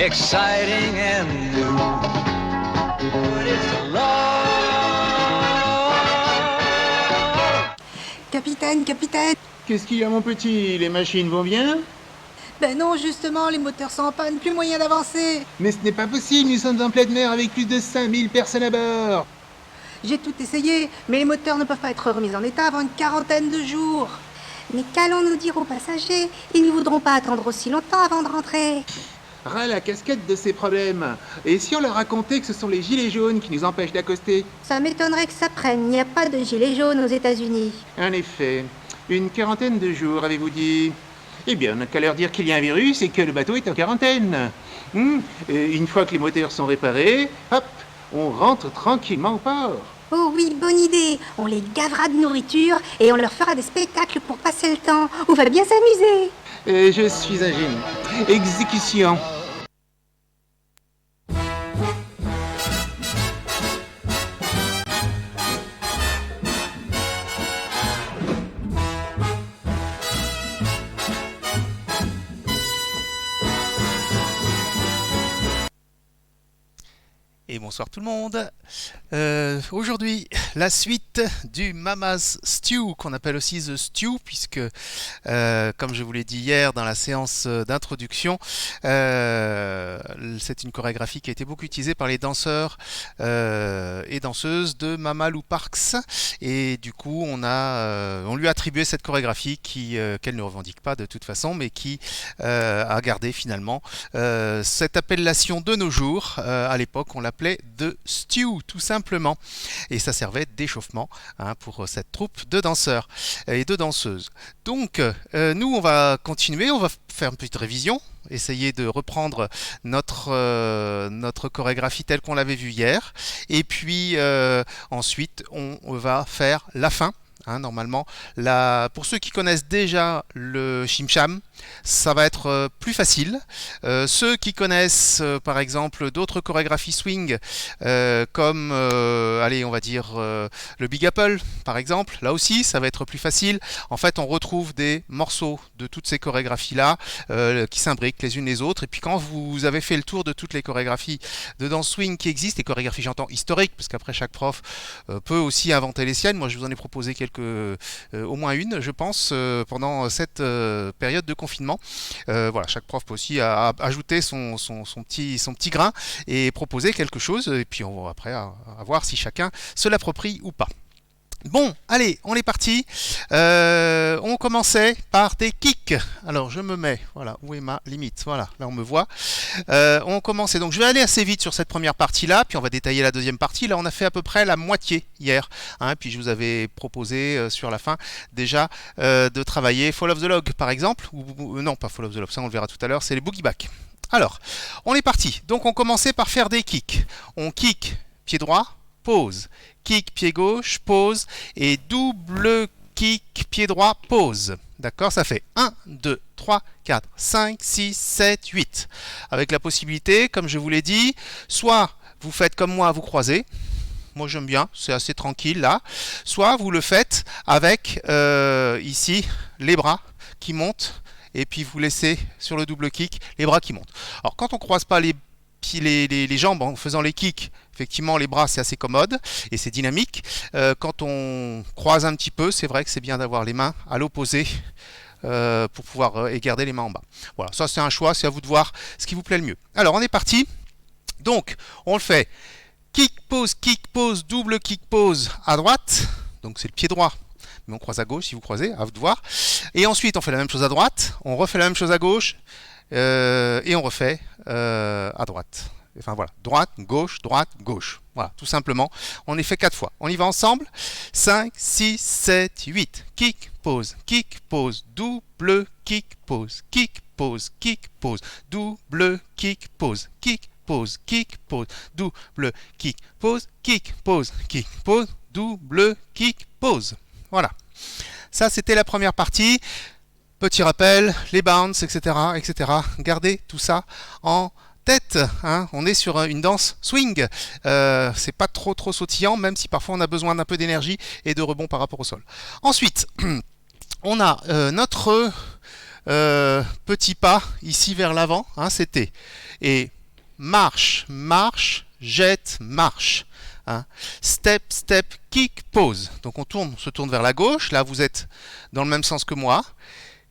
exciting and new. But it's love. Capitaine, capitaine. Qu'est-ce qu'il y a, mon petit? Les machines vont bien? Ben non, justement, les moteurs sont en panne, plus moyen d'avancer. Mais ce n'est pas possible, nous sommes en pleine mer avec plus de 5000 personnes à bord. J'ai tout essayé, mais les moteurs ne peuvent pas être remis en état avant une quarantaine de jours. Mais qu'allons-nous dire aux passagers? Ils ne voudront pas attendre aussi longtemps avant de rentrer. Ras la casquette de ces problèmes. Et si on leur racontait que ce sont les gilets jaunes qui nous empêchent d'accoster? Ça m'étonnerait que ça prenne, il n'y a pas de gilets jaunes aux États-Unis. En effet, une quarantaine de jours, avez-vous dit? Eh bien, on n'a qu'à leur dire qu'il y a un virus et que le bateau est en quarantaine. Une fois que les moteurs sont réparés, hop, on rentre tranquillement au port. Oh oui, bonne idée. On les gavera de nourriture et on leur fera des spectacles pour passer le temps. On va bien s'amuser. Je suis un génie. Exécution. Et bonsoir tout le monde. Aujourd'hui, la suite du Mama's Stew, qu'on appelle aussi The Stew, puisque, comme je vous l'ai dit hier dans la séance d'introduction, c'est une chorégraphie qui a été beaucoup utilisée par les danseurs et danseuses de Mama Lou Parks. Et du coup, on lui a attribué cette chorégraphie qu'elle ne revendique pas de toute façon, mais qui a gardé finalement cette appellation de nos jours. À l'époque, on l'appelait The Stew, tout simplement. Et ça servait d'échauffement pour cette troupe de danseurs et de danseuses. Donc, nous, on va continuer, on va faire une petite révision, essayer de reprendre notre chorégraphie telle qu'on l'avait vue hier. Et puis, ensuite, on va faire la fin. Normalement, pour ceux qui connaissent déjà le Chim-Cham, ça va être plus facile. Ceux qui connaissent par exemple d'autres chorégraphies swing comme allez, on va dire le Big Apple par exemple, là aussi ça va être plus facile. En fait, on retrouve des morceaux de toutes ces chorégraphies là qui s'imbriquent les unes les autres, et puis quand vous avez fait le tour de toutes les chorégraphies de danse swing qui existent, les chorégraphies j'entends historiques, parce qu'après chaque prof peut aussi inventer les siennes. Moi je vous en ai proposé au moins une je pense pendant cette période de confinement. Voilà, chaque prof peut aussi ajouter son petit grain et proposer quelque chose, et puis on va après à voir si chacun se l'approprie ou pas. Bon, allez, on est parti. On commençait par des kicks. Alors, je me mets, voilà, où est ma limite? Voilà, là on me voit. On commençait, donc je vais aller assez vite sur cette première partie-là, puis on va détailler la deuxième partie. Là, on a fait à peu près la moitié hier. Puis je vous avais proposé sur la fin déjà de travailler Fall of the Log, par exemple. Ou non, pas Fall of the Log, ça on le verra tout à l'heure, c'est les Boogie Back. Alors, on est parti. Donc, on commençait par faire des kicks. On kick, pied droit, pause. Kick, pied gauche, pause, et double kick, pied droit, pause. D'accord, ça fait 1, 2, 3, 4, 5, 6, 7, 8. Avec la possibilité, comme je vous l'ai dit, soit vous faites comme moi, vous croisez. Moi j'aime bien, c'est assez tranquille là. Soit vous le faites avec, ici, les bras qui montent, et puis vous laissez sur le double kick, les bras qui montent. Alors quand on ne croise pas les jambes en faisant les kicks, effectivement les bras c'est assez commode et c'est dynamique. Quand on croise un petit peu, c'est vrai que c'est bien d'avoir les mains à l'opposé pour pouvoir garder les mains en bas. Voilà, ça c'est un choix, c'est à vous de voir ce qui vous plaît le mieux. Alors on est parti. Donc on le fait kick pause, double kick pause à droite, donc c'est le pied droit. Mais on croise à gauche si vous croisez, à vous de voir. Et ensuite on fait la même chose à droite, on refait la même chose à gauche. Et on refait à droite. Enfin voilà, droite, gauche. Voilà, tout simplement. On y fait 4 fois. On y va ensemble. 5, 6, 7, 8. Kick, pause, double kick, pause, double kick, pause, double kick, pause, double kick, pause. Voilà. Ça, c'était la première partie. Petit rappel, les bounce, etc., etc. Gardez tout ça en tête. On est sur une danse swing. C'est pas trop sautillant, même si parfois on a besoin d'un peu d'énergie et de rebond par rapport au sol. Ensuite, on a notre petit pas ici vers l'avant. C'était et marche, marche, jette, marche. Hein. Step, step, kick, pause. Donc on se tourne vers la gauche. Là, vous êtes dans le même sens que moi.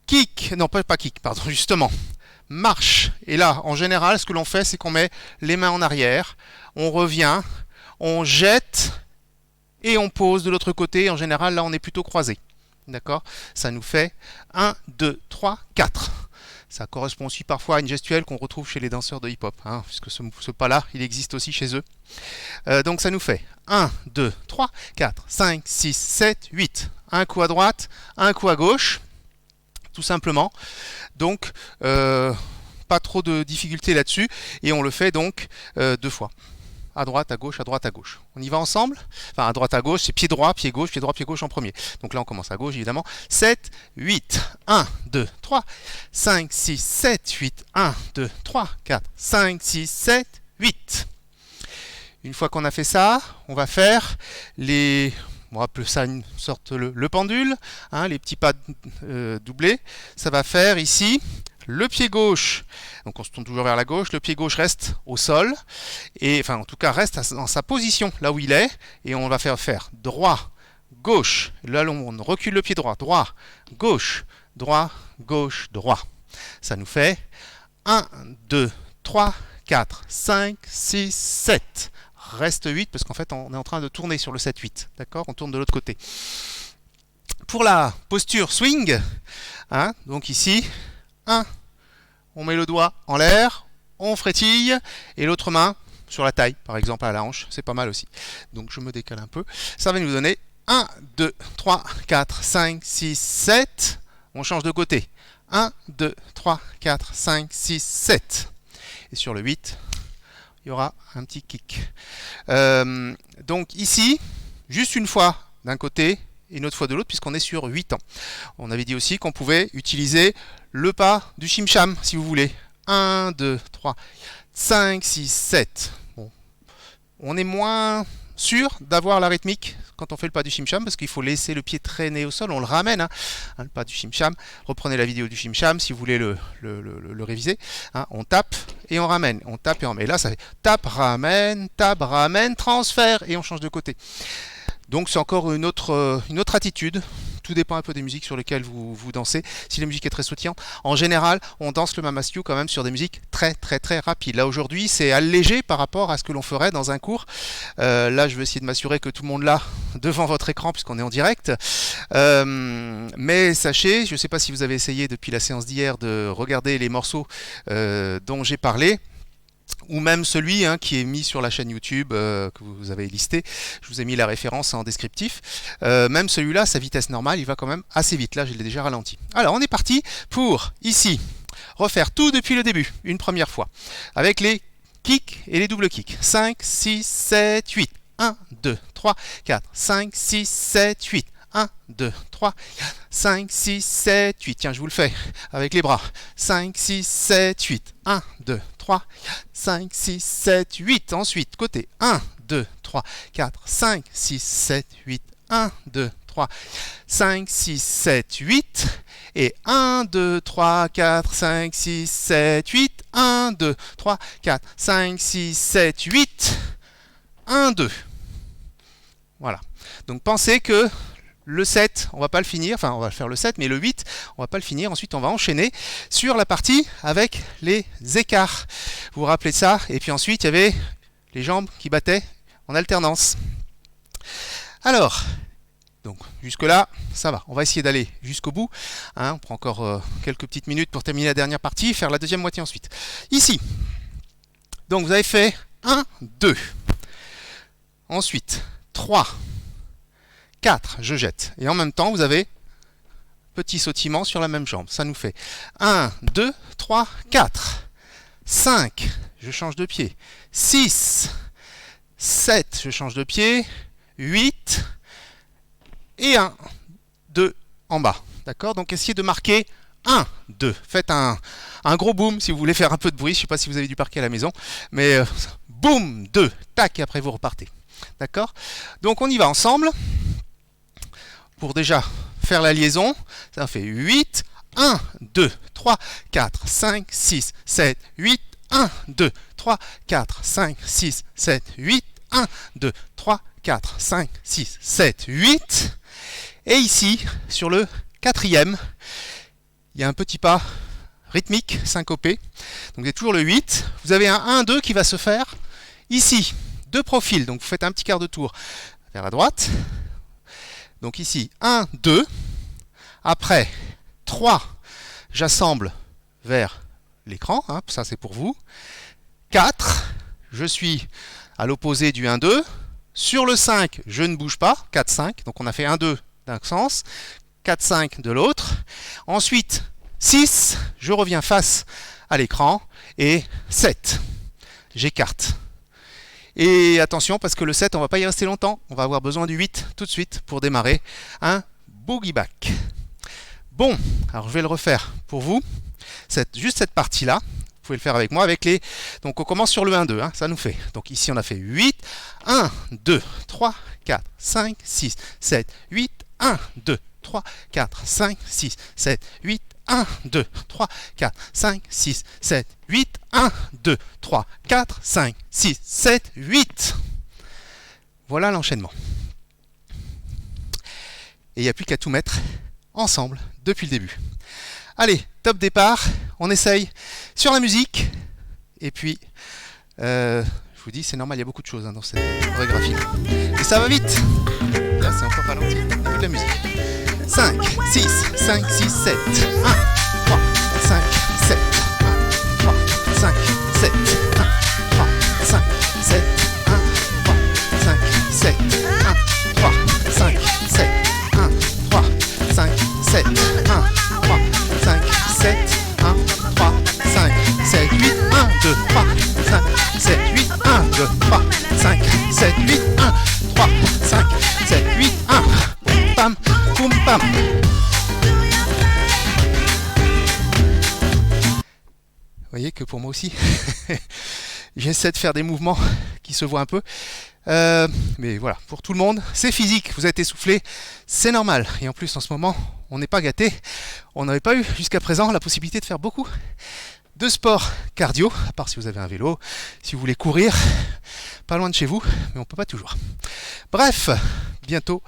Kick, non pas kick, pardon, justement. Marche. Et là, en général, ce que l'on fait, c'est qu'on met les mains en arrière. On revient, on jette et on pose de l'autre côté. En général, là, on est plutôt croisé. D'accord? Ça nous fait 1, 2, 3, 4. Ça correspond aussi parfois à une gestuelle qu'on retrouve chez les danseurs de hip-hop, hein, puisque ce pas-là, il existe aussi chez eux. Donc ça nous fait 1, 2, 3, 4, 5, 6, 7, 8. Un coup à droite, un coup à gauche, tout simplement. Donc, pas trop de difficultés là-dessus. Et on le fait donc 2 fois. À droite, à gauche, à droite, à gauche. On y va ensemble? Enfin, à droite, à gauche, c'est pied droit, pied gauche, pied droit, pied gauche en premier. Donc là, on commence à gauche, évidemment. 7, 8, 1, 2, 3, 5, 6, 7, 8, 1, 2, 3, 4, 5, 6, 7, 8. Une fois qu'on a fait ça, on va faire les... On va appeler ça une sorte le pendule, hein, les petits pas doublés. Ça va faire ici... Le pied gauche, donc on se tourne toujours vers la gauche, le pied gauche reste au sol, et enfin en tout cas reste dans sa position, là où il est, et on va faire droit, gauche, là on recule le pied droit, droit, gauche, droit, gauche, droit. Ça nous fait 1, 2, 3, 4, 5, 6, 7. Reste 8 parce qu'en fait on est en train de tourner sur le 7-8, d'accord? On tourne de l'autre côté. Pour la posture swing, hein, donc ici, 1, on met le doigt en l'air, on frétille, et l'autre main sur la taille, par exemple à la hanche, c'est pas mal aussi. Donc je me décale un peu. Ça va nous donner 1, 2, 3, 4, 5, 6, 7. On change de côté. 1, 2, 3, 4, 5, 6, 7. Et sur le 8, il y aura un petit kick. Donc ici, juste une fois d'un côté, et une autre fois de l'autre, puisqu'on est sur 8 ans. On avait dit aussi qu'on pouvait utiliser le pas du chim-cham, si vous voulez. 1, 2, 3, 5, 6, 7. Bon. On est moins sûr d'avoir la rythmique quand on fait le pas du chim-cham, parce qu'il faut laisser le pied traîner au sol, on le ramène, hein, le pas du chim-cham. Reprenez la vidéo du chim-cham si vous voulez le réviser. Hein. On tape et on ramène, on tape et on ramène. Et là, ça fait tape, ramène, transfert, et on change de côté. Donc c'est encore une autre attitude. Tout dépend un peu des musiques sur lesquelles vous dansez. Si la musique est très sautillante, en général, on danse le Mama Stew quand même sur des musiques très très très rapides. Là aujourd'hui, c'est allégé par rapport à ce que l'on ferait dans un cours. Là, je vais essayer de m'assurer que tout le monde là devant votre écran puisqu'on est en direct. Mais sachez, je ne sais pas si vous avez essayé depuis la séance d'hier de regarder les morceaux dont j'ai parlé, ou même celui qui est mis sur la chaîne YouTube que vous avez listé. Je vous ai mis la référence en descriptif. Même celui-là, sa vitesse normale, il va quand même assez vite. Là, je l'ai déjà ralenti. Alors, on est parti pour, ici, refaire tout depuis le début, une première fois, avec les kicks et les doubles kicks. 5, 6, 7, 8. 1, 2, 3, 4, 5, 6, 7, 8. 1, 2, 3, 4, 5, 6, 7, 8. Tiens, je vous le fais avec les bras. 5, 6, 7, 8. 1, 2, 3, 4, 5, 6, 7, 8. Ensuite, côté 1, 2, 3, 4, 5, 6, 7, 8. 1, 2, 3, 5, 6, 7, 8. Et 1, 2, 3, 4, 5, 6, 7, 8. 1, 2, 3, 4, 5, 6, 7, 8. 1, 2. Voilà. Donc pensez que le 7, on va pas le finir, enfin on va faire le 7, mais le 8, on va pas le finir. Ensuite, on va enchaîner sur la partie avec les écarts. Vous vous rappelez de ça? Et puis ensuite, il y avait les jambes qui battaient en alternance. Alors, donc jusque-là, ça va. On va essayer d'aller jusqu'au bout. Hein, on prend encore quelques petites minutes pour terminer la dernière partie, faire la deuxième moitié ensuite. Ici, donc vous avez fait 1, 2. Ensuite, 3. 4, je jette. Et en même temps, vous avez petit sautillement sur la même jambe. Ça nous fait 1, 2, 3, 4, 5, je change de pied, 6, 7, je change de pied, 8, et 1, 2 en bas. D'accord? Donc essayez de marquer 1, 2. Faites un gros boom si vous voulez faire un peu de bruit. Je ne sais pas si vous avez du parquet à la maison, mais boum, 2, tac, et après vous repartez. D'accord? Donc on y va ensemble. Pour déjà faire la liaison, ça fait 8, 1, 2, 3, 4, 5, 6, 7, 8, 1, 2, 3, 4, 5, 6, 7, 8. 1, 2, 3, 4, 5, 6, 7, 8. Et ici, sur le quatrième, il y a un petit pas rythmique, syncopé. Donc vous avez toujours le 8. Vous avez un 1, 2 qui va se faire ici, de profil. Donc vous faites un petit quart de tour vers la droite. Donc ici, 1, 2. Après, 3, j'assemble vers l'écran. Hein, ça, c'est pour vous. 4, je suis à l'opposé du 1, 2. Sur le 5, je ne bouge pas. 4, 5. Donc on a fait 1, 2 d'un sens. 4, 5 de l'autre. Ensuite, 6, je reviens face à l'écran. Et 7, j'écarte. Et attention, parce que le 7, on ne va pas y rester longtemps. On va avoir besoin du 8 tout de suite pour démarrer un boogie back. Bon, alors je vais le refaire pour vous. Juste cette partie-là. Vous pouvez le faire avec moi. Donc on commence sur le 1, 2. Hein, ça nous fait. Donc ici, on a fait 8. 1, 2, 3, 4, 5, 6, 7, 8. 1, 2, 3, 4, 5, 6, 7, 8. 1, 2, 3, 4, 5, 6, 7, 8. 1, 2, 3, 4, 5, 6, 7, 8. Voilà l'enchaînement. Et il n'y a plus qu'à tout mettre ensemble depuis le début. Allez, top départ. On essaye sur la musique. Et puis, je vous dis, c'est normal, il y a beaucoup de choses dans cette chorégraphie. Et ça va vite. Là, c'est encore ralenti. Début de la musique. 5, 6, 5, 6, 7, 1, 3, 5, 7, 1, 3, 5, 7, 1, 3, 5, 7, 1, 3, 5, 7, 1, 3, 5, 7, 1, 3, 5, 7, 1, 3, 5, 7, 1, 3, 5, 7, 8, 1, 2, 3, 5, 7, 8, 1, 2, 3, 5, 7, 8, 1, 3, 5, 7, 8, 1, pam, poum, pam. Vous voyez que pour moi aussi, j'essaie de faire des mouvements qui se voient un peu. Mais voilà, pour tout le monde, c'est physique, vous êtes essoufflé, c'est normal. Et en plus, en ce moment, on n'est pas gâté. On n'avait pas eu jusqu'à présent la possibilité de faire beaucoup de sport cardio, à part si vous avez un vélo, si vous voulez courir, pas loin de chez vous, mais on ne peut pas toujours. Bref, bientôt,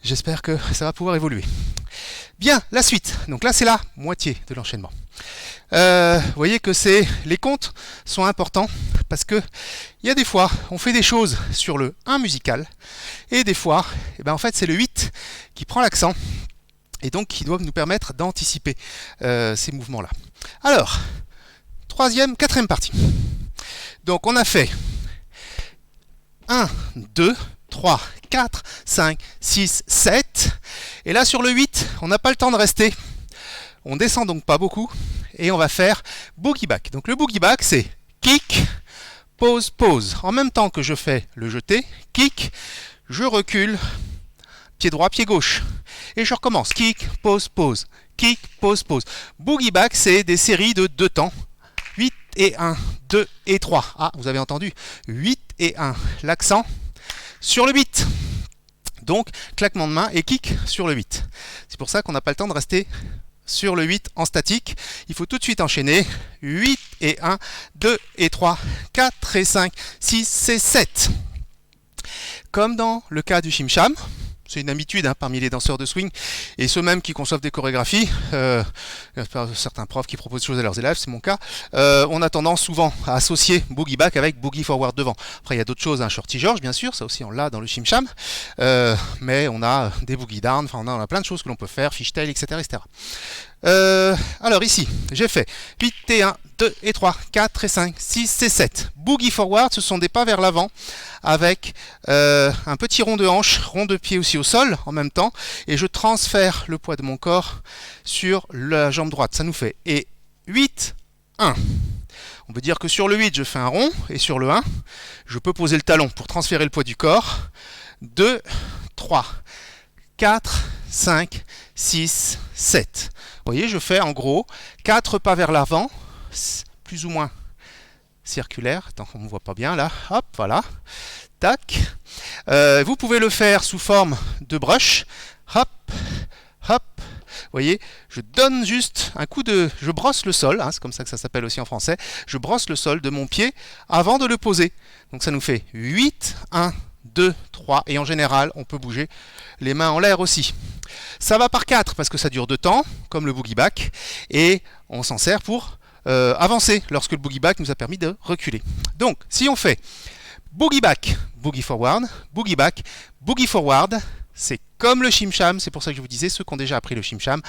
j'espère que ça va pouvoir évoluer. Bien, la suite. Donc là, c'est la moitié de l'enchaînement. Vous voyez que les comptes sont importants parce que il y a des fois, on fait des choses sur le 1 musical et des fois, en fait, c'est le 8 qui prend l'accent et donc qui doit nous permettre d'anticiper ces mouvements-là. Alors, quatrième partie. Donc, on a fait 1, 2, 3, 4, 5, 6, 7. Et là, sur le 8, on n'a pas le temps de rester. On descend donc pas beaucoup. Et on va faire boogie back. Donc le boogie back, c'est kick, pause, pause. En même temps que je fais le jeté, kick, je recule, pied droit, pied gauche. Et je recommence. Kick, pause, pause. Kick, pause, pause. Boogie back, c'est des séries de 2 temps. 8 et 1, 2 et 3. Ah, vous avez entendu. 8 et 1. L'accent sur le 8. Donc, claquement de main et kick sur le 8. C'est pour ça qu'on n'a pas le temps de rester sur le 8 en statique. Il faut tout de suite enchaîner. 8 et 1, 2 et 3, 4 et 5, 6 et 7. Comme dans le cas du Shim-Sham. C'est une habitude parmi les danseurs de swing et ceux même qui conçoivent des chorégraphies. Certains profs qui proposent des choses à leurs élèves, c'est mon cas. On a tendance souvent à associer boogie back avec boogie forward devant. Après, il y a d'autres choses, Shorty George, bien sûr, ça aussi on l'a dans le Shim-Sham. Mais on a des boogie down, on a plein de choses que l'on peut faire, fishtail, etc. etc. Alors ici, j'ai fait 8 et 1, 2 et 3, 4 et 5, 6 et 7. Boogie forward, ce sont des pas vers l'avant avec un petit rond de hanche, rond de pied aussi au sol en même temps. Et je transfère le poids de mon corps sur la jambe droite. Ça nous fait et 8, 1. On peut dire que sur le 8, je fais un rond. Et sur le 1, je peux poser le talon pour transférer le poids du corps. 2, 3, 4, 5, 6, 7. Vous voyez, je fais en gros 4 pas vers l'avant, plus ou moins circulaire. Attends, on ne me voit pas bien là. Hop, voilà. Tac. Vous pouvez le faire sous forme de brush. Hop, hop. Vous voyez, je donne juste un coup de... Je brosse le sol, hein, c'est comme ça que ça s'appelle aussi en français. Je brosse le sol de mon pied avant de le poser. Donc ça nous fait 8, 1, 2, 3. Et en général, on peut bouger les mains en l'air aussi. Ça va par 4 parce que ça dure 2 temps, comme le boogie back. Et on s'en sert pour avancer lorsque le boogie back nous a permis de reculer. Donc, si on fait boogie back, boogie forward, boogie back, boogie forward, c'est comme le shim-sham, c'est pour ça que je vous disais, ceux qui ont déjà appris le shim-sham,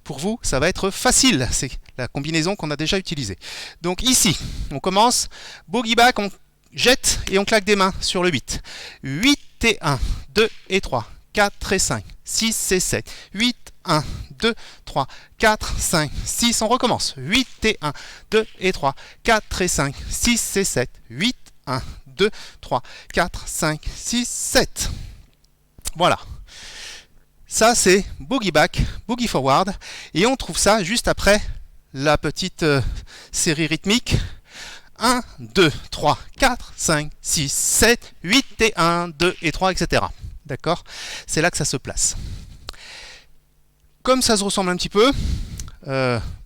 pour vous, ça va être facile, c'est la combinaison qu'on a déjà utilisée. Donc ici, on commence, boogie back, on jette et on claque des mains sur le 8. 8 et 1, 2 et 3, 4 et 5, 6 et 7, 8, 1, 2, 3, 4, 5, 6, on recommence. 8 et 1, 2 et 3, 4 et 5, 6 et 7, 8, 1, 2, 3, 4, 5, 6, 7. Voilà. Ça, c'est boogie back, boogie forward. Et on trouve ça juste après la petite série rythmique. 1, 2, 3, 4, 5, 6, 7, 8 et 1, 2 et 3, etc. D'accord? C'est là que ça se place. Comme ça se ressemble un petit peu,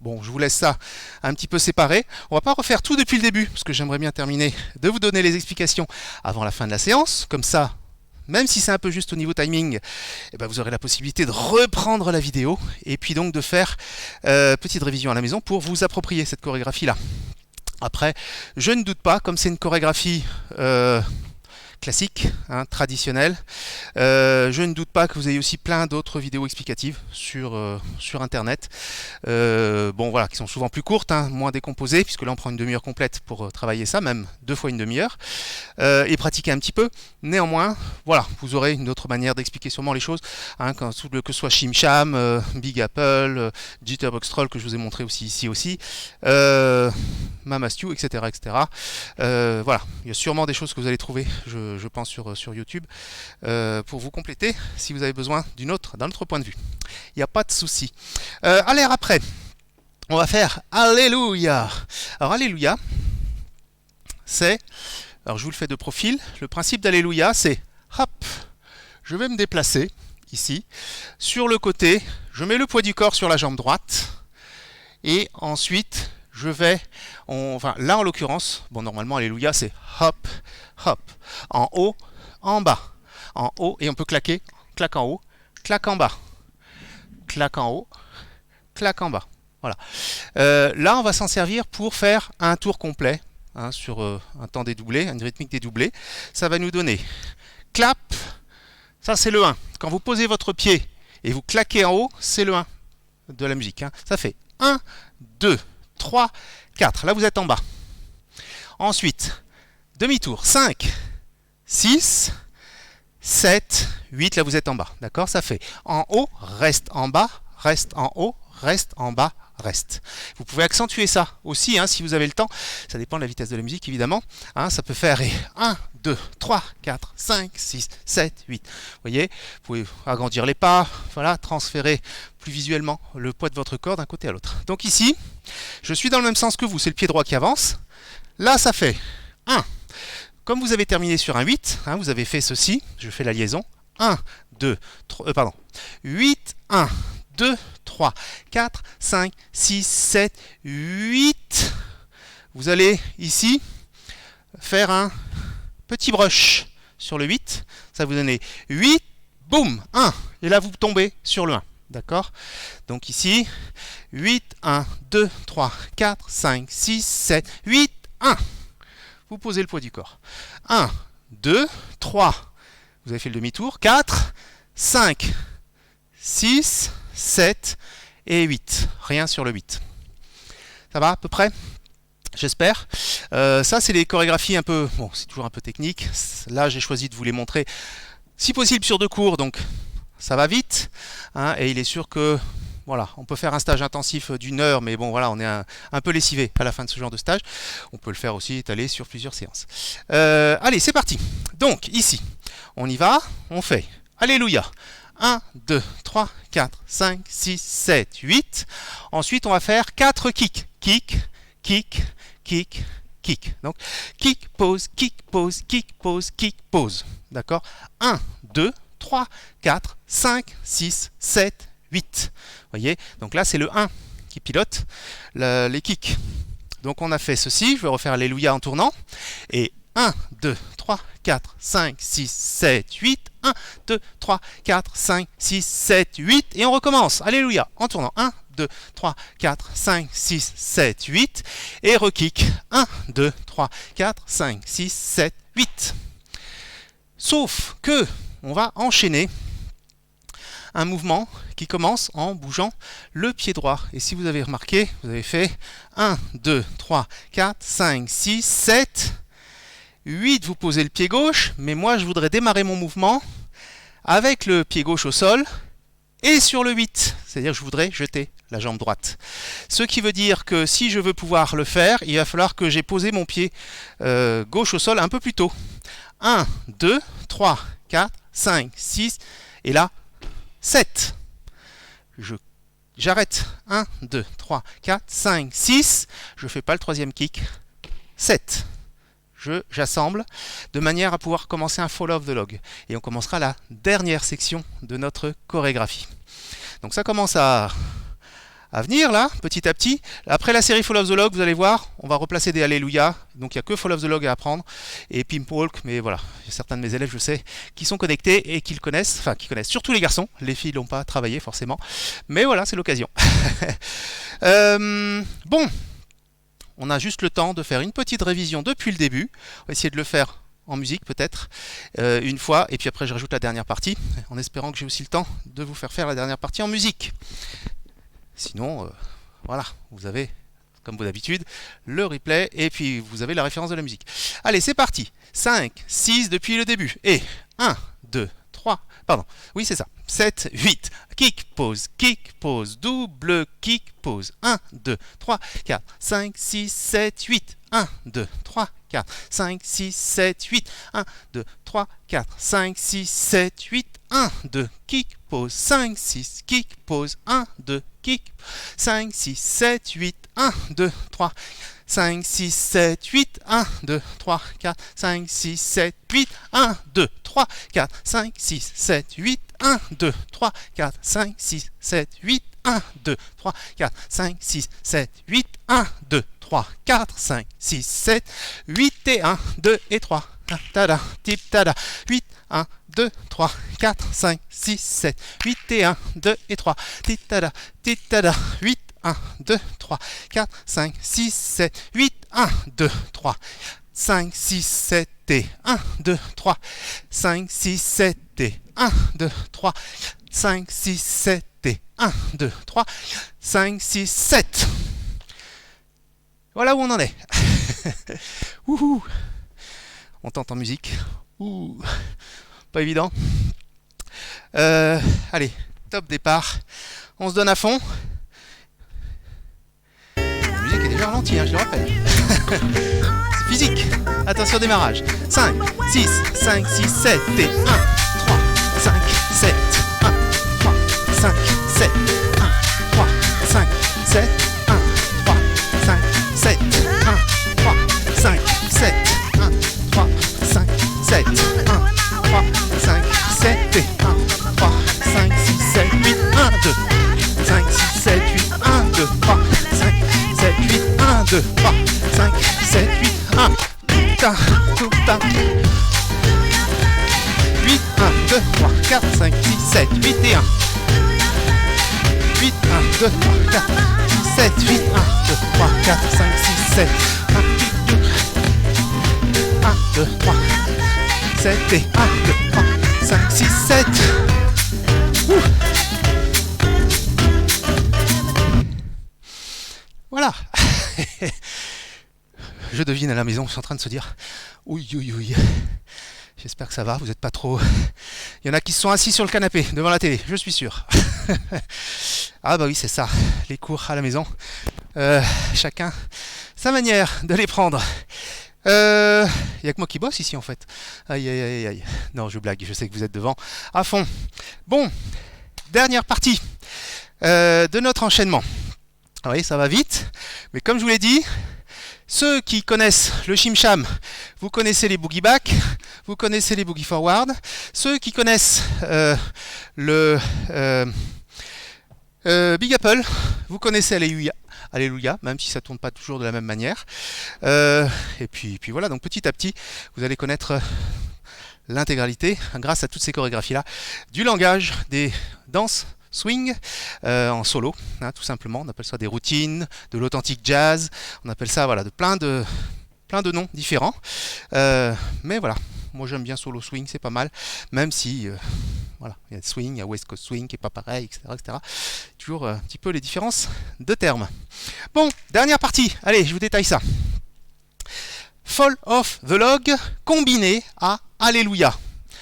bon, je vous laisse ça un petit peu séparé. On va pas refaire tout depuis le début, parce que j'aimerais bien terminer de vous donner les explications avant la fin de la séance. Comme ça, même si c'est un peu juste au niveau timing, eh ben vous aurez la possibilité de reprendre la vidéo et puis donc de faire petite révision à la maison pour vous approprier cette chorégraphie-là. Après, je ne doute pas, comme c'est une chorégraphie classique, hein, traditionnelle, je ne doute pas que vous ayez aussi plein d'autres vidéos explicatives sur internet, bon voilà, qui sont souvent plus courtes, hein, moins décomposées, puisque là on prend une demi-heure complète pour travailler ça, même 2 fois une demi-heure, et pratiquer un petit peu. Néanmoins, voilà, vous aurez une autre manière d'expliquer sûrement les choses, hein, que ce soit Shim Sham, Big Apple, Jitterbug Stroll que je vous ai montré aussi ici aussi, Mama Stew, etc. etc. Voilà, il y a sûrement des choses que vous allez trouver, je pense, sur YouTube, pour vous compléter si vous avez besoin d'un autre point de vue. Il n'y a pas de souci. Allez, après, on va faire Alléluia. Alors, Alléluia, c'est... Alors, je vous le fais de profil. Le principe d'Alléluia, c'est, hop, je vais me déplacer, ici, sur le côté, je mets le poids du corps sur la jambe droite, et ensuite, je vais... Enfin, là, en l'occurrence, bon, normalement, Alléluia, c'est hop, hop, en haut, en bas, en haut, et on peut claquer, claque en haut, claque en bas, claque en haut, claque en bas. Voilà. Là, on va s'en servir pour faire un tour complet, hein, sur un temps dédoublé, une rythmique dédoublée. Ça va nous donner clap, ça c'est le 1. Quand vous posez votre pied et vous claquez en haut, c'est le 1 de la musique. Hein. Ça fait 1, 2, 3, 4. Là, vous êtes en bas. Ensuite, demi-tour. 5, 6, 7, 8. Là, vous êtes en bas. D'accord? Ça fait en haut, reste en bas, reste en haut, reste en bas, reste. Vous pouvez accentuer ça aussi, hein, si vous avez le temps. Ça dépend de la vitesse de la musique, évidemment. Hein, ça peut faire 1, 2, 3, 4, 5, 6, 7, 8. Vous voyez, vous pouvez agrandir les pas, voilà, transférer plus visuellement le poids de votre corps d'un côté à l'autre. Donc ici, je suis dans le même sens que vous. C'est le pied droit qui avance. Là, ça fait 1. Comme vous avez terminé sur un 8, hein, vous avez fait ceci. Je fais la liaison. 1, 2, 3, pardon. 8, 1, 2, 3, 4, 5, 6, 7, 8. Vous allez ici faire un petit brush sur le 8. Ça va vous donner 8, boum, 1. Et là, vous tombez sur le 1. D'accord? Donc ici, 8, 1, 2, 3, 4, 5, 6, 7, 8, 1. Vous posez le poids du corps. 1, 2, 3. Vous avez fait le demi-tour. 4, 5, 6, 7 et 8. Rien sur le 8. Ça va à peu près? J'espère. Ça, c'est les chorégraphies un peu... Bon, c'est toujours un peu technique. Là, j'ai choisi de vous les montrer, si possible, sur 2 cours. Donc, ça va vite. Hein, et il est sûr que... Voilà, on peut faire un stage intensif d'1 heure, mais bon, voilà, on est un peu lessivé à la fin de ce genre de stage. On peut le faire aussi étalé sur plusieurs séances. Allez, c'est parti. Donc, ici, on y va. On fait Alléluia. 1, 2, 3, 4, 5, 6, 7, 8. Ensuite, on va faire 4 kicks. Kick, kick, kick, kick. Donc, kick, pause, kick, pause, kick, pause, kick, pause. D'accord? 1, 2, 3, 4, 5, 6, 7, 8. Voyez, donc là c'est le 1 qui pilote les kicks. Donc on a fait ceci, je vais refaire Alléluia en tournant. Et 1, 2, 3, 4, 5, 6, 7, 8. 1, 2, 3, 4, 5, 6, 7, 8. Et on recommence. Alléluia en tournant. 1, 2, 3, 4, 5, 6, 7, 8. Et rekick. 1, 2, 3, 4, 5, 6, 7, 8. Sauf que on va enchaîner un mouvement qui commence en bougeant le pied droit. Et si vous avez remarqué, vous avez fait 1, 2, 3, 4, 5, 6, 7, 8, vous posez le pied gauche, mais moi je voudrais démarrer mon mouvement avec le pied gauche au sol et sur le 8, c'est-à-dire que je voudrais jeter la jambe droite. Ce qui veut dire que si je veux pouvoir le faire, il va falloir que j'ai posé mon pied gauche au sol un peu plus tôt. 1, 2, 3, 4, 5, 6, et là, 7. J'arrête. 1, 2, 3, 4, 5, 6. Je ne fais pas le troisième kick. 7. J'assemble de manière à pouvoir commencer un Fall of the Log. Et on commencera la dernière section de notre chorégraphie. Donc ça commence à venir là, petit à petit. Après la série Fall of the Log, vous allez voir, on va replacer des Alléluia. Donc il n'y a que Fall of the Log à apprendre. Et Pimp Walk, mais voilà, il y a certains de mes élèves, je sais, qui sont connectés et qui le connaissent. Enfin, qui connaissent surtout les garçons. Les filles ne l'ont pas travaillé forcément. Mais voilà, c'est l'occasion. Bon. On a juste le temps de faire une petite révision depuis le début. On va essayer de le faire en musique peut-être une fois. Et puis après, je rajoute la dernière partie, en espérant que j'ai aussi le temps de vous faire la dernière partie en musique. Sinon, voilà, vous avez, comme d'habitude, le replay et puis vous avez la référence de la musique. Allez, c'est parti. 5, 6 depuis le début. Et 1, 2, 3, pardon, oui c'est ça. 7, 8, kick, pause, double kick, pause. 1, 2, 3, 4, 5, 6, 7, 8. 1, 2, 3, 4, 5, 6, 7, 8. 1, 2, 3, 4, 5, 6, 7, 8. 1, 2, kick, pause, 5, 6, kick, pause. 1, 2, kick, 5, 6, 7, 8. 1, 2, 3, 5, 6, 7, 8. 1, 2, 3, 4, 5, 6, 7, 8. 1, 2, 3, 4, 5, 6, 7, 8. 1, 2, 3, 4, 5, 6, 7, 8. 1, 2, 3, 4, 5, 6, 7, 8. 1, 2, 3, 4, 5, 6, 7, 8 et 1, 2 et 3. Tada, tip tada. 8, 1, 2, 3, 4, 5, 6, 7, 8 et 1, 2 et 3. Tip tada, 8, 1, 2, 3, 4, 5, 6, 7, 8, 1, 2, 3, 5, 6, 7 et 1, 2, 3, 5, 6, 7 et 1, 2, 3, 5, 6, 7 et 1, 2, 3, 5, 6, 7. Voilà où on en est. Wouhou. On tente en musique. Ouh. Pas évident. Allez, top départ. On se donne à fond. La musique est déjà ralentie, hein, je le rappelle. C'est physique. Attention au démarrage. 5, 6, 5, 6, 7 et 1, 3, 5, 7, 1, 3, 5, 7, 1, 3, 5, 7, 1, 3, 5, 7, 1, 3, 5, 7, 1, 3, 5, 7, 1, 3, 5, 7 et 1, 3, 5, 6, 7, 8, 1, 2, 5, 6, 7, 8, 1, 2, 3, 5, 7, 8, 1, 2, 3, 5, 7, 8, 1, tout ta, 8, 1, 2, 3, 4, 5, 6, 7, 8 et 1. 8, 1, 2, 3, 4, 6, 7, 8, 1, 2, 3, 4, 5, 6, 7, 1, 2, 3, 7 et 1, 2, 3, 5, 6, 7. Ouh. Voilà. Je devine à la maison, je suis en train de se dire ouïe, ouïe, ouïe. J'espère que ça va, vous n'êtes pas trop... Il y en a qui se sont assis sur le canapé, devant la télé, je suis sûr. Ah bah oui, c'est ça, les cours à la maison. Chacun sa manière de les prendre. Il n'y a que moi qui bosse ici en fait. Aïe, aïe, aïe, aïe. Non, je blague, je sais que vous êtes devant à fond. Bon, dernière partie de notre enchaînement. Oui, ça va vite, mais comme je vous l'ai dit, ceux qui connaissent le Shim-Sham, vous connaissez les boogie back, vous connaissez les boogie forward. Ceux qui connaissent le Big Apple, vous connaissez Alléluia, Alléluia, même si ça ne tourne pas toujours de la même manière. Et puis voilà, donc petit à petit, vous allez connaître l'intégralité, grâce à toutes ces chorégraphies-là, du langage des danses swing en solo, hein, tout simplement. On appelle ça des routines, de l'authentique jazz, on appelle ça voilà, de plein de noms différents. Mais voilà, moi j'aime bien solo swing, c'est pas mal, même si voilà, il y a swing, il y a West Coast swing qui est pas pareil, etc. etc. Toujours un petit peu les différences de termes. Bon, dernière partie, allez, je vous détaille ça. Fall of the Log combiné à Alléluia,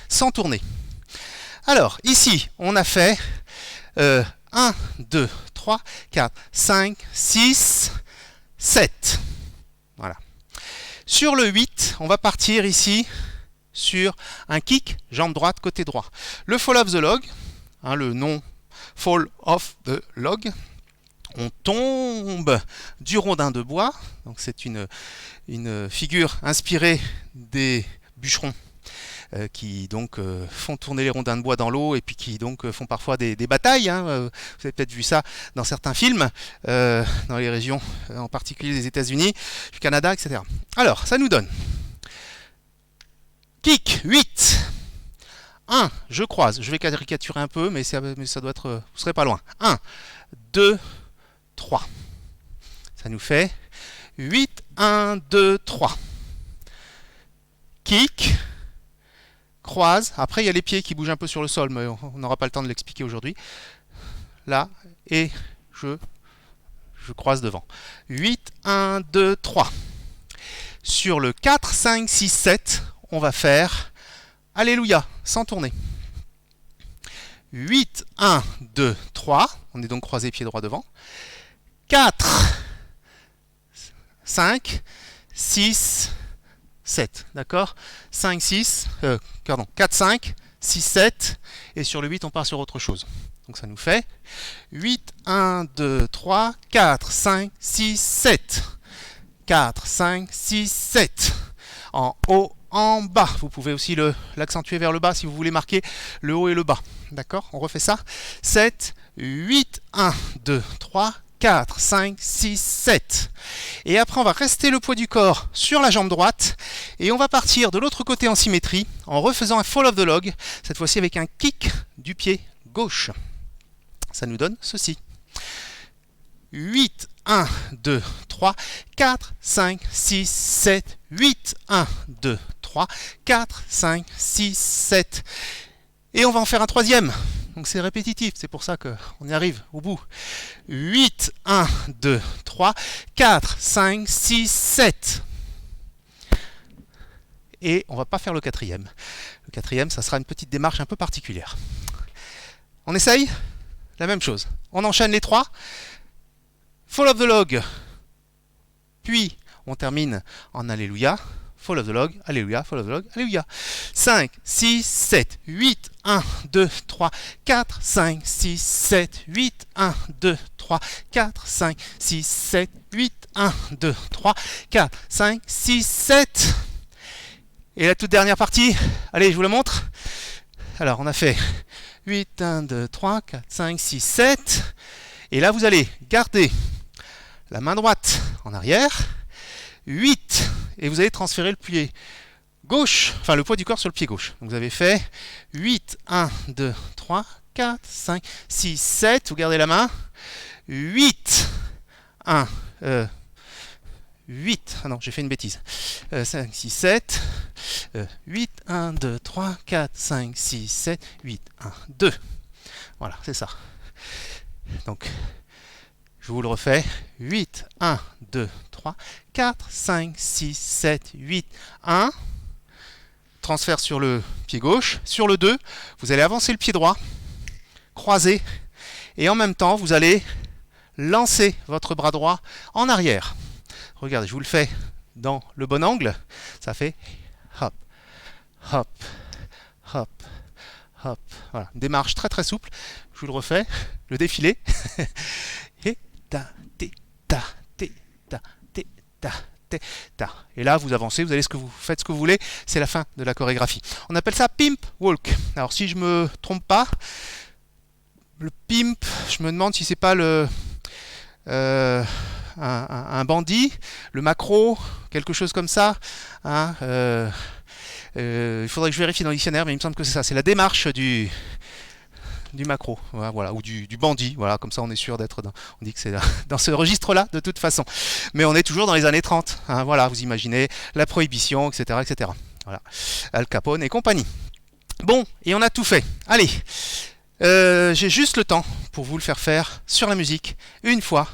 sans tourner. Alors, ici, on a fait 1, 2, 3, 4, 5, 6, 7. Voilà. Sur le 8, on va partir ici sur un kick, jambe droite, côté droit. Le Fall of the Log, hein, le nom Fall of the Log, on tombe du rondin de bois. Donc c'est une figure inspirée des bûcherons qui donc font tourner les rondins de bois dans l'eau et puis qui donc font parfois des batailles. Hein. Vous avez peut-être vu ça dans certains films, dans les régions en particulier des États-Unis, du Canada, etc. Alors, ça nous donne kick 8. 1, je croise. Je vais caricaturer un peu, mais ça doit être... vous serez pas loin. 1, 2, 3. Ça nous fait 8, 1, 2, 3. Kick, croise. Après, il y a les pieds qui bougent un peu sur le sol, mais on n'aura pas le temps de l'expliquer aujourd'hui. Là, et je croise devant. 8, 1, 2, 3. Sur le 4, 5, 6, 7, on va faire Alléluia, sans tourner. 8, 1, 2, 3. On est donc croisé pied droit devant. 4, 5, 6, 7. D'accord ? 5, 6, 4, 5, 6, 7. Et sur le 8, on part sur autre chose. Donc ça nous fait 8, 1, 2, 3, 4, 5, 6, 7. 4, 5, 6, 7. En haut, en bas. Vous pouvez aussi l'accentuer vers le bas si vous voulez marquer le haut et le bas. D'accord ? On refait ça. 7, 8, 1, 2, 3, 4, 5, 6, 7. Et après, on va rester le poids du corps sur la jambe droite. Et on va partir de l'autre côté en symétrie, en refaisant un Fall of the Log, cette fois-ci avec un kick du pied gauche. Ça nous donne ceci. 8, 1, 2, 3, 4, 5, 6, 7, 8, 1, 2, 3, 4, 5, 6, 7. Et on va en faire un troisième. Donc c'est répétitif, c'est pour ça qu'on y arrive au bout. 8, 1, 2, 3, 4, 5, 6, 7. Et on ne va pas faire le quatrième. Le quatrième, ça sera une petite démarche un peu particulière. On essaye ? La même chose. On enchaîne les trois. Fall of the Log. Puis, on termine en Alléluia. Fall of the Log, Alléluia, Fall of the Log, Alléluia. 5, 6, 7, 8, 1, 2, 3, 4, 5, 6, 7, 8, 1, 2, 3, 4, 5, 6, 7, 8, 1, 2, 3, 4, 5, 6, 7. Et la toute dernière partie, allez, je vous la montre. Alors, on a fait 8, 1, 2, 3, 4, 5, 6, 7. Et là, vous allez garder la main droite en arrière. 8. Et vous allez transférer le pied gauche, enfin le poids du corps sur le pied gauche. Donc vous avez fait 8, 1, 2, 3, 4, 5, 6, 7. Vous gardez la main. 8, 1, 8. Ah non, j'ai fait une bêtise. 5, 6, 7. 8, 1, 2, 3, 4, 5, 6, 7, 8, 1, 2. Voilà, c'est ça. Donc, je vous le refais. 8, 1, 2, 3, 4, 5, 6, 7, 8, 1. Transfert sur le pied gauche. Sur le 2, vous allez avancer le pied droit, croiser, et en même temps, vous allez lancer votre bras droit en arrière. Regardez, je vous le fais dans le bon angle. Ça fait hop, hop, hop, hop. Voilà, une démarche très très souple. Je vous le refais, le défilé. Et ta, ta, ta, ta, ta, ta. Et là, vous avancez, vous allez faites ce que vous voulez. C'est la fin de la chorégraphie. On appelle ça pimp walk. Alors, si je me trompe pas, Le pimp, je me demande si c'est pas un bandit, le macro, quelque chose comme ça. Hein, il faudrait que je vérifie dans le dictionnaire, mais il me semble que c'est ça. C'est la démarche du macro, voilà, ou du bandit. Voilà, comme ça on est sûr d'être on dit que c'est dans ce registre-là de toute façon. Mais on est toujours dans les années 30. Hein, voilà, vous imaginez la prohibition, etc., etc. Voilà, Al Capone et compagnie. Bon, et on a tout fait. Allez, j'ai juste le temps pour vous le faire sur la musique une fois.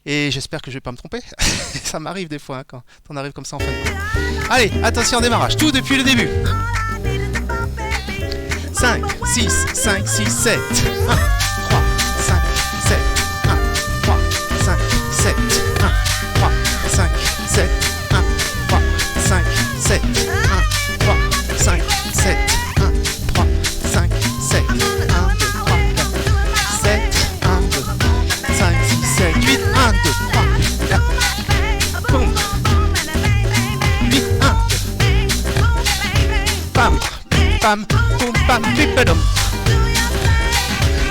Et j'espère que je vais pas me tromper. Ça m'arrive des fois hein, quand on arrive comme ça en fin de cours. Allez, attention, démarrage. Tout depuis le début. 5, 6, 5, 6, 7. 1, 3, 5, 7. 1, 3, 5, 7. 1, 3, 5, 7. 1, 3, 5, 7. 1, 3, 5, 7. 1, 3, 5, 7. 1, 2, 3, 4, 7. 1, 2, 5, 6, 7, 8. 1, 2, 3, 4. Boum. 8, 1, 2. Bam. Pam, poum, pam, pipadum.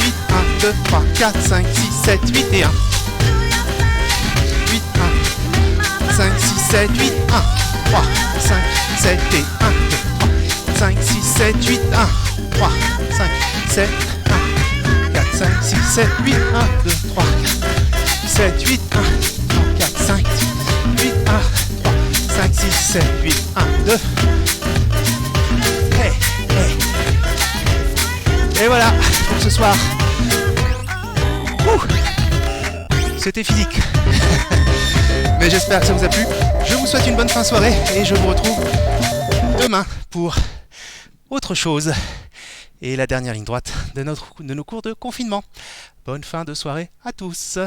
8, 1, 2, 3, 4, 5, 6, 7, 8 et 1. 8, 1, 5, 6, 7, 8, 1, 3, 5, 7 et 1, 2, 3, 5, 6, 7, 8, 1, 3, 5, 7, 1, 4, 5, 6, 7, 8, 1, 2, 3, 7, 8, 1, 3, 4, 5, 8, 1, 3, 5, 6, 7, 8, 1, 2. Hey. Et voilà pour ce soir. C'était physique. Mais j'espère que ça vous a plu. Je vous souhaite une bonne fin de soirée et je vous retrouve demain pour autre chose. Et la dernière ligne droite de nos cours de confinement. Bonne fin de soirée à tous.